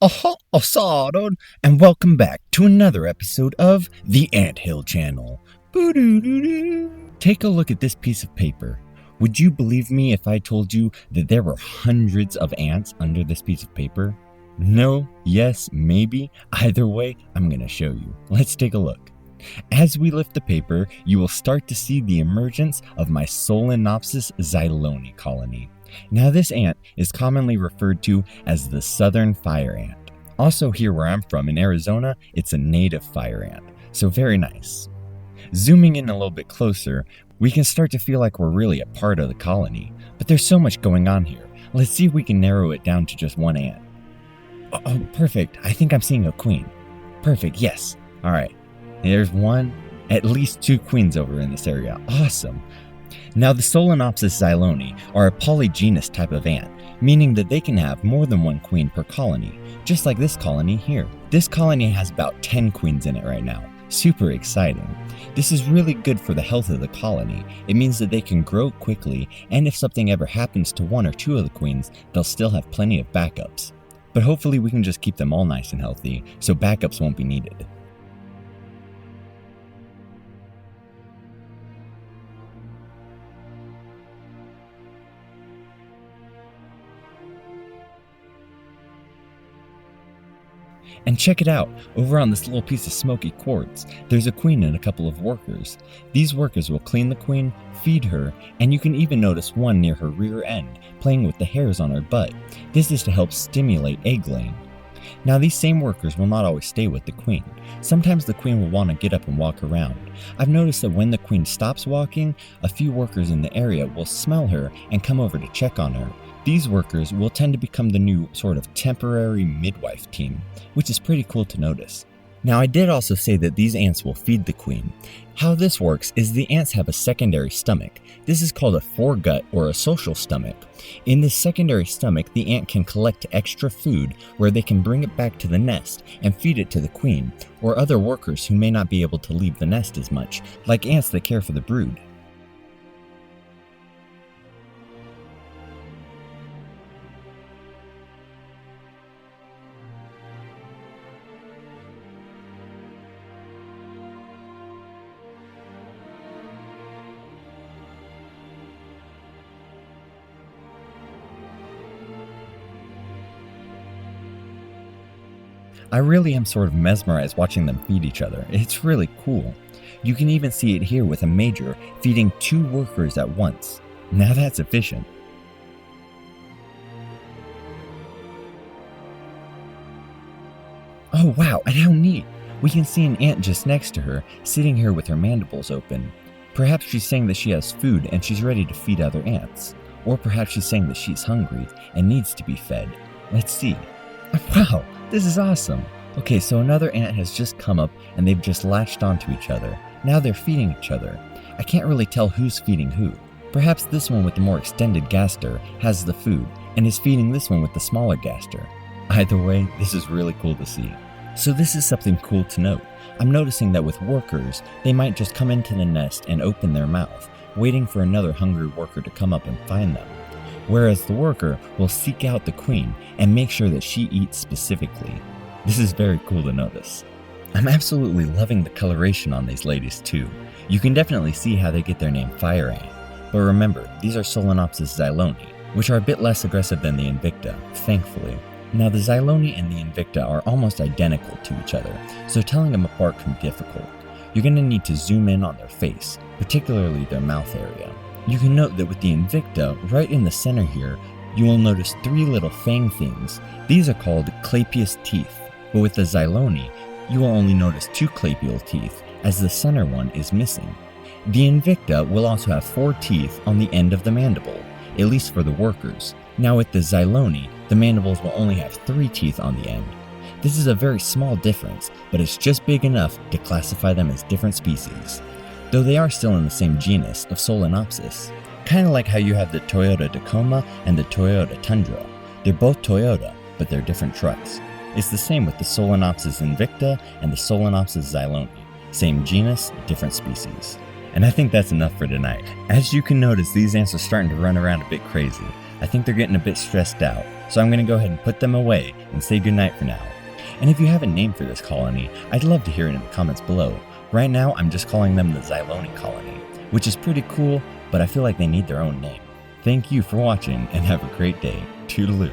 Aha, Assadon, and welcome back to another episode of the Anthill Channel. Boo-doo-doo-doo. Take a look at this piece of paper. Would you believe me if I told you that there were hundreds of ants under this piece of paper? No, yes, maybe. Either way, I'm going to show you. Let's take a look. As we lift the paper, you will start to see the emergence of my solenopsis xyloni colony. Now this ant is commonly referred to as the southern fire ant. Also here where I'm from in Arizona, it's a native fire ant, so very nice. Zooming in a little bit closer, we can start to feel like we're really a part of the colony, but there's so much going on here. Let's see if we can narrow it down to just one ant. Oh, perfect. I think I'm seeing a queen. Perfect, yes. All right. There's one, at least two queens over in this area. Awesome. Now the solenopsis xyloni are a polygynous type of ant, meaning that they can have more than one queen per colony, just like this colony here. This colony has about 10 queens in it right now. Super exciting. This is really good for the health of the colony. It means that they can grow quickly, and if something ever happens to one or two of the queens, they'll still have plenty of backups. But hopefully we can just keep them all nice and healthy, so backups won't be needed. And check it out, over on this little piece of smoky quartz, there's a queen and a couple of workers. These workers will clean the queen, feed her, and you can even notice one near her rear end, playing with the hairs on her butt. This is to help stimulate egg laying. Now these same workers will not always stay with the queen. Sometimes the queen will want to get up and walk around. I've noticed that when the queen stops walking, a few workers in the area will smell her and come over to check on her. These workers will tend to become the new sort of temporary midwife team, which is pretty cool to notice. Now I did also say that these ants will feed the queen. How this works is the ants have a secondary stomach. This is called a foregut or a social stomach. In this secondary stomach, the ant can collect extra food where they can bring it back to the nest and feed it to the queen, or other workers who may not be able to leave the nest as much, like ants that care for the brood. I really am sort of mesmerized watching them feed each other. It's really cool. You can even see it here with a major feeding two workers at once. Now that's efficient. Oh wow, and how neat! We can see an ant just next to her, sitting here with her mandibles open. Perhaps she's saying that she has food and she's ready to feed other ants. Or perhaps she's saying that she's hungry and needs to be fed. Let's see. Wow, this is awesome. Okay, so another ant has just come up and they've just latched onto each other. Now they're feeding each other. I can't really tell who's feeding who. Perhaps this one with the more extended gaster has the food and is feeding this one with the smaller gaster. Either way, this is really cool to see. So this is something cool to note. I'm noticing that with workers, they might just come into the nest and open their mouth, waiting for another hungry worker to come up and find them. Whereas the worker will seek out the queen and make sure that she eats specifically. This is very cool to notice. I'm absolutely loving the coloration on these ladies too. You can definitely see how they get their name fire ant. But remember, these are solenopsis xyloni, which are a bit less aggressive than the invicta, thankfully. Now the xyloni and the invicta are almost identical to each other, so telling them apart can be difficult. You're going to need to zoom in on their face, particularly their mouth area. You can note that with the invicta, right in the center here, you will notice three little fang things. These are called clapious teeth, but with the xyloni, you will only notice two clapial teeth, as the center one is missing. The invicta will also have 4 teeth on the end of the mandible, at least for the workers. Now with the xyloni, the mandibles will only have 3 teeth on the end. This is a very small difference, but it's just big enough to classify them as different species, though they are still in the same genus of solenopsis. Kind of like how you have the Toyota Tacoma and the Toyota Tundra. They're both Toyota, but they're different trucks. It's the same with the Solenopsis invicta and the Solenopsis xyloni. Same genus, different species. And I think that's enough for tonight. As you can notice, these ants are starting to run around a bit crazy. I think they're getting a bit stressed out, so I'm going to go ahead and put them away and say goodnight for now. And if you have a name for this colony, I'd love to hear it in the comments below. Right now, I'm just calling them the xyloni colony, which is pretty cool, but I feel like they need their own name. Thank you for watching and have a great day. Toodaloo.